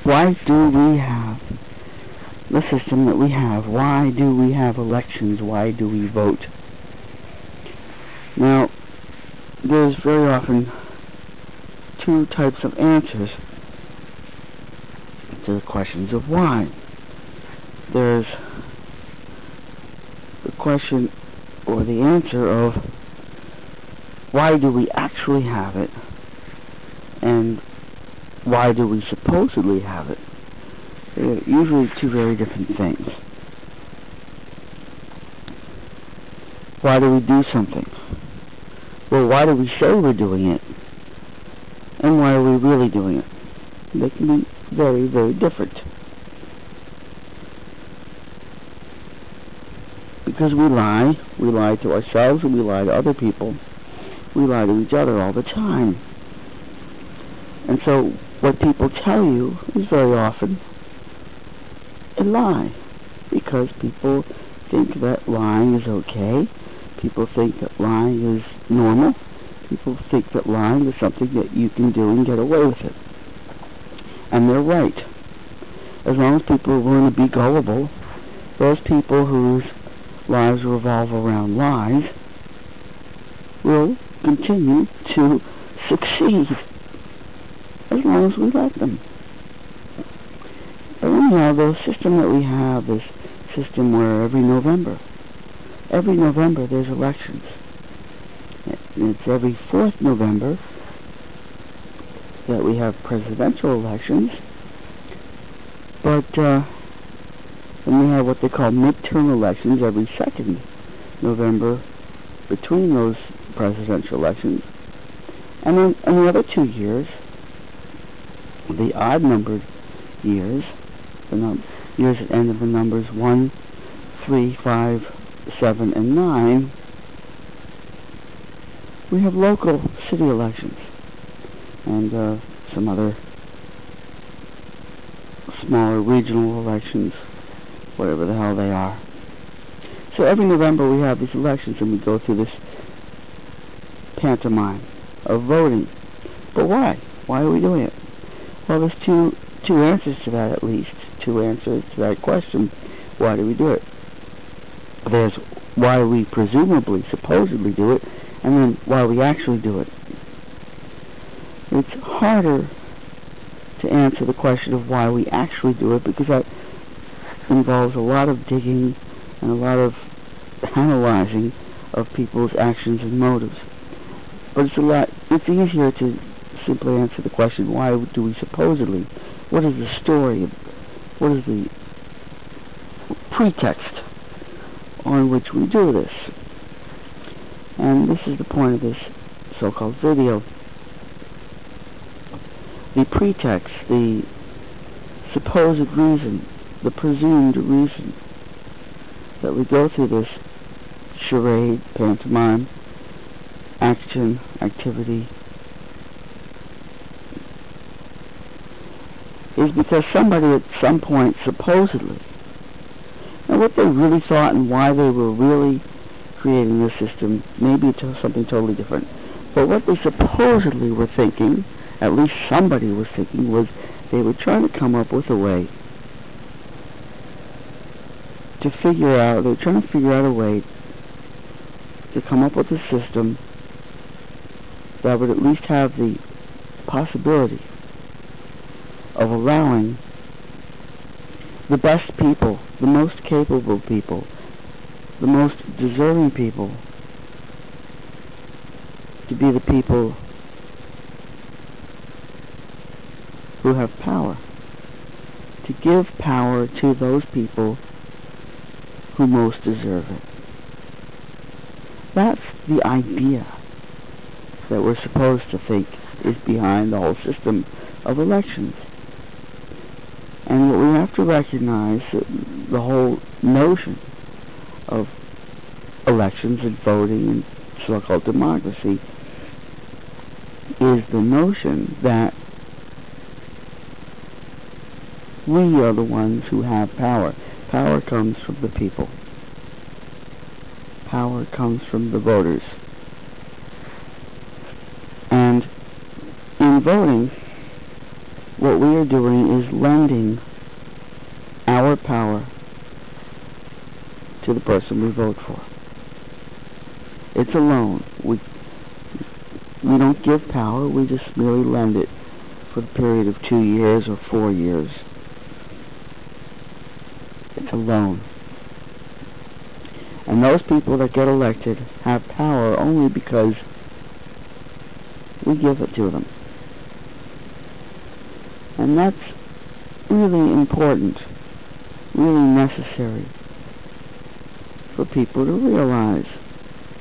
Why do we have the system that we have? Why do we have elections? Why do we vote? Now, there's very often two types of answers to the questions of why. There's the question or the answer of why do we actually have it, and why do we supposedly have it? They're usually two very different things. Why do we do something? Well, why do we say we're doing it? And why are we really doing it? They can be very, very different. Because we lie to ourselves, and we lie to other people. We lie to each other all the time. And so, what people tell you is very often a lie. Because people think that lying is okay. People think that lying is normal. People think that lying is something that you can do and get away with it. And they're right. As long as people are willing to be gullible, those people whose lives revolve around lies will continue to succeed as long as we let them. But anyhow, the system that we have is a system where every November there's elections. And it's every 4th November that we have presidential elections. But then we have what they call midterm elections every 2nd November between those presidential elections. And then in the other 2 years, the odd-numbered years, years that end in the numbers 1, 3, 5, 7, and 9, we have local city elections and some other smaller regional elections, whatever the hell they are. So every November we have these elections, and we go through this pantomime of voting. But why? Why are we doing it? Well, there's two answers to that, at least. Two answers to that question. Why do we do it? There's why we presumably, supposedly do it, and then why we actually do it. It's harder to answer the question of why we actually do it, because that involves a lot of digging and a lot of analyzing of people's actions and motives. But it's easier to simply answer the question, why do we supposedly? What is the story? What is the pretext on which we do this? And this is the point of this so-called video. The pretext, the supposed reason, the presumed reason that we go through this charade, pantomime, action, activity, is because somebody at some point supposedly, and what they really thought and why they were really creating this system, maybe it's something totally different. But what they supposedly were thinking, at least somebody was thinking, was they were trying to come up with a way to figure out, they were trying to figure out a way to come up with a system that would at least have the possibility of allowing the best people, the most capable people, the most deserving people to be the people who have power, to give power to those people who most deserve it. That's the idea that we're supposed to think is behind the whole system of elections. And what we have to recognize, the whole notion of elections and voting and so-called democracy, is the notion that we are the ones who have power. Power comes from the people. Power comes from the voters. And in voting, what we are doing is lending our power to the person we vote for. It's a loan. We don't give power, we just merely lend it for the period of 2 years or 4 years. It's a loan. And those people that get elected have power only because we give it to them. And that's really important, really necessary for people to realize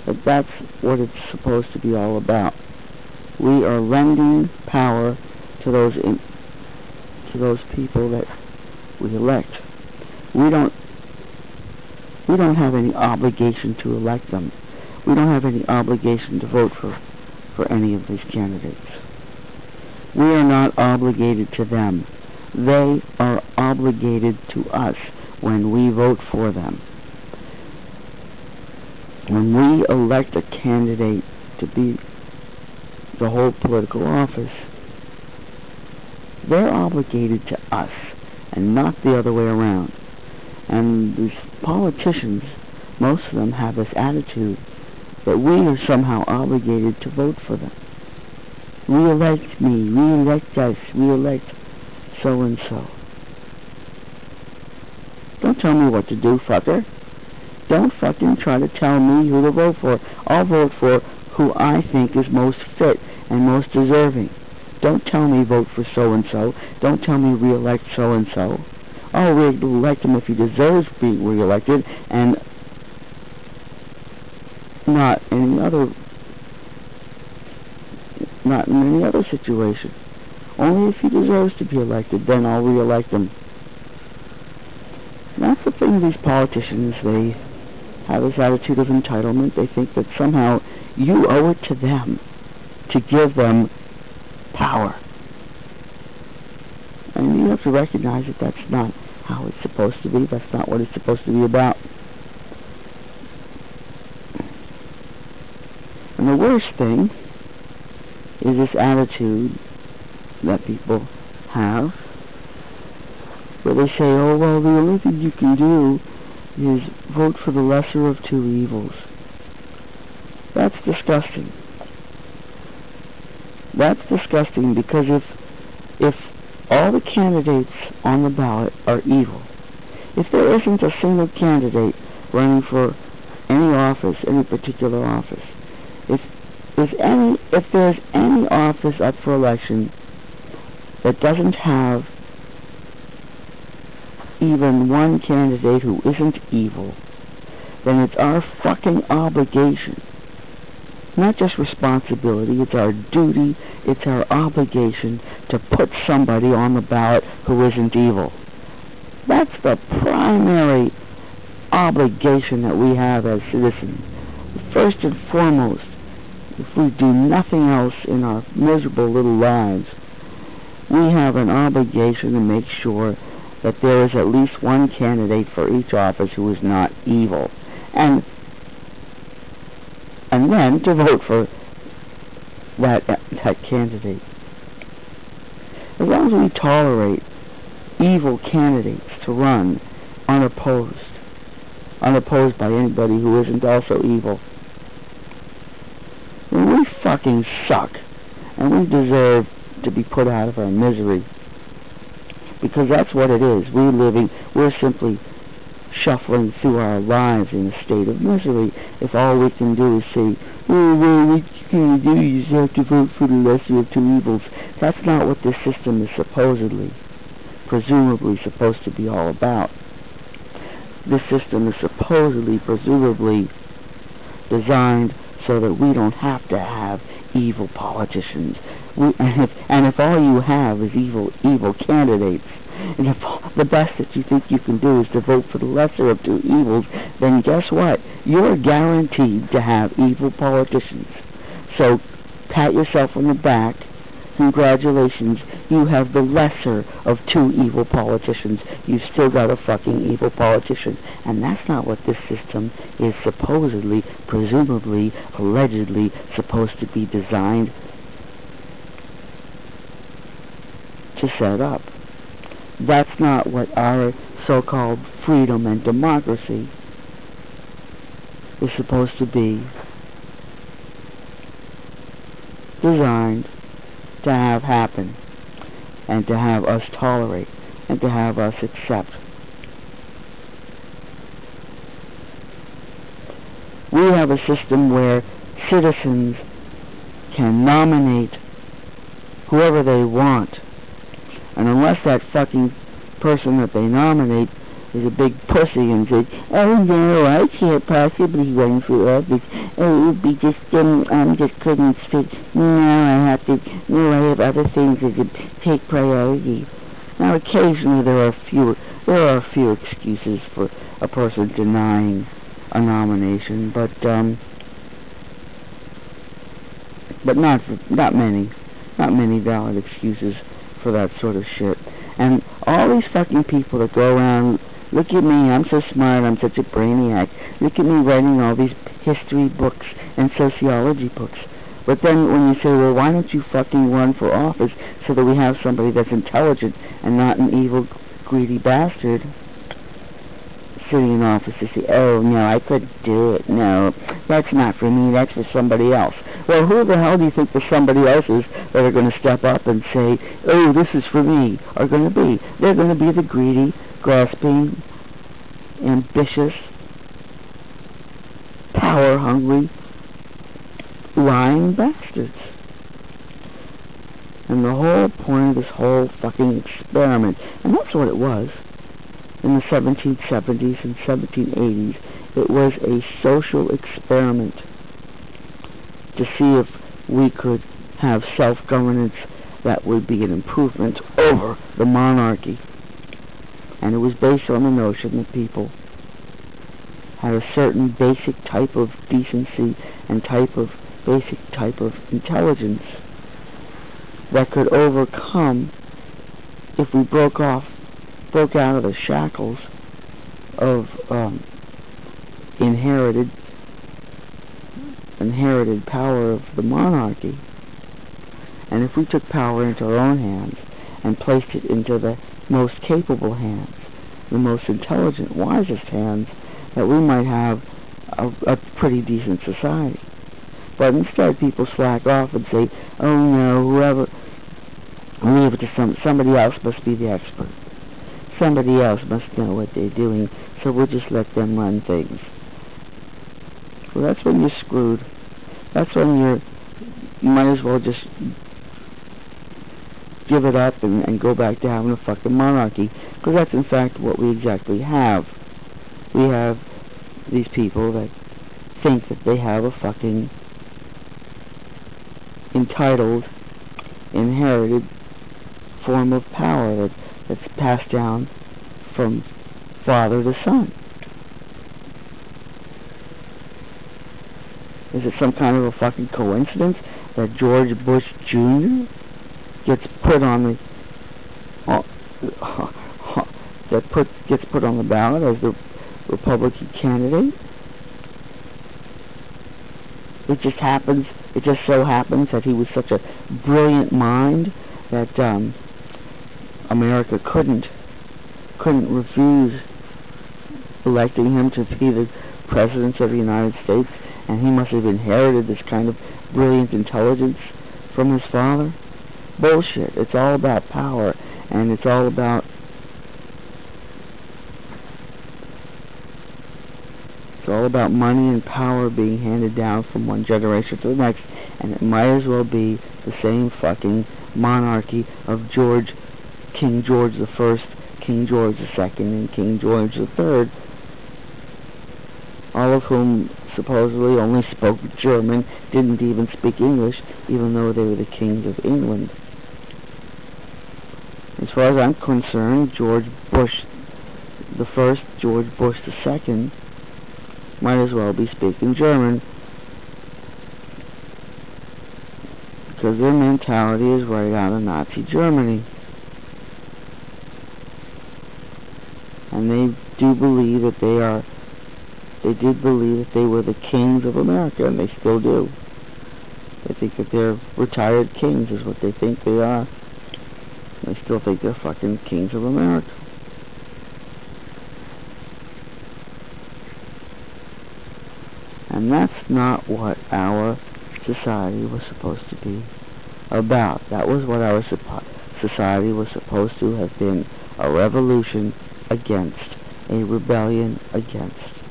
that that's what it's supposed to be all about. We are lending power to those people that we elect. We don't have any obligation to elect them. We don't have any obligation to vote for any of these candidates. We are not obligated to them. They are obligated to us when we vote for them. When we elect a candidate to be the whole political office, they're obligated to us and not the other way around. And these politicians, most of them have this attitude that we are somehow obligated to vote for them. Re-elect me, re-elect us, re-elect so-and-so. Don't tell me what to do, fucker. Don't fucking try to tell me who to vote for. I'll vote for who I think is most fit and most deserving. Don't tell me vote for so-and-so. Don't tell me re-elect so-and-so. I'll re-elect him if he deserves being re-elected, and not in any other situation. Only if he deserves to be elected, then I'll re-elect him. And that's the thing with these politicians. They have this attitude of entitlement. They think that somehow you owe it to them to give them power. And you have to recognize that that's not how it's supposed to be. That's not what it's supposed to be about. And the worst thing is this attitude that people have, where they say, oh, well, the only thing you can do is vote for the lesser of two evils. That's disgusting. That's disgusting, because if all the candidates on the ballot are evil, if there isn't a single candidate running for any office, any particular office, if there's any office up for election that doesn't have even one candidate who isn't evil, then it's our fucking obligation, not just responsibility, it's our duty, it's our obligation to put somebody on the ballot who isn't evil. That's the primary obligation that we have as citizens. First and foremost, if we do nothing else in our miserable little lives, we have an obligation to make sure that there is at least one candidate for each office who is not evil. And then to vote for that candidate. As long as we tolerate evil candidates to run unopposed by anybody who isn't also evil, then we fucking suck, and we deserve to be put out of our misery. Because that's what it is. We're simply shuffling through our lives in a state of misery if all we can do is say, oh, well, what you can do is you have to vote for the lesser of two evils. That's not what this system is presumably supposed to be all about. This system is presumably designed so that we don't have to have evil politicians. And if all you have is evil candidates, and if the best that you think you can do is to vote for the lesser of two evils, then guess what? You're guaranteed to have evil politicians. So pat yourself on the back. Congratulations, you have the lesser of two evil politicians. You've still got a fucking evil politician. And that's not what this system is supposedly, presumably, allegedly supposed to be designed to set up. That's not what our so-called freedom and democracy is supposed to be designed to have happen, and to have us tolerate, and to have us accept. We have a system where citizens can nominate whoever they want, and unless that fucking person that they nominate is a big pussy and says, oh no, I can't possibly run for office, oh, it would be just, I just couldn't fit, no, I have other things that could take priority. Now, occasionally there are a few excuses for a person denying a nomination, but not many valid excuses for that sort of shit. And all these fucking people that go around, look at me, I'm so smart, I'm such a brainiac, look at me writing all these history books and sociology books. But then when you say, well, why don't you fucking run for office so that we have somebody that's intelligent and not an evil, greedy bastard sitting in office to say, oh, no, I couldn't do it, no, that's not for me, that's for somebody else. Well, who the hell do you think the somebody else is that are going to step up and say, oh, this is for me, are going to be? They're going to be the greedy, grasping, ambitious, power-hungry, lying bastards. And the whole point of this whole fucking experiment, and that's what it was, in the 1770s and 1780s, it was a social experiment to see if we could have self-governance that would be an improvement over the monarchy. And it was based on the notion that people had a certain basic type of decency and basic type of intelligence that could overcome if we broke out of the shackles of inherited power of the monarchy, and if we took power into our own hands and placed it into the most capable hands, the most intelligent, wisest hands, that we might have a pretty decent society. But instead, people slack off and say, oh no, leave it to somebody else must be the expert. Somebody else must know what they're doing, so we'll just let them run things. Well, that's when you're screwed. That's when you might as well just give it up and go back to having a fucking monarchy, because that's in fact what we exactly have. We have these people that think that they have a fucking entitled, inherited form of power that's passed down from father to son. Is it some kind of a fucking coincidence that George Bush Jr. gets put on the ballot as the Republican candidate? It just so happens that he was such a brilliant mind that America couldn't refuse electing him to be the President of the United States, and he must have inherited this kind of brilliant intelligence from his father. Bullshit. It's all about power, and it's all about money and power being handed down from one generation to the next, and it might as well be the same fucking monarchy of King George I, King George II, and King George III, all of whom supposedly only spoke German, didn't even speak English, even though they were the kings of England. As far as I'm concerned, George Bush I, George Bush II, might as well be speaking German, because their mentality is right out of Nazi Germany. And they did believe that they were the kings of America, and they still do. They think that they're retired kings is what they think they are. They still think they're fucking kings of America. And that's not what our society was supposed to be about. That was what our society was supposed to have been, a revolution against, a rebellion against.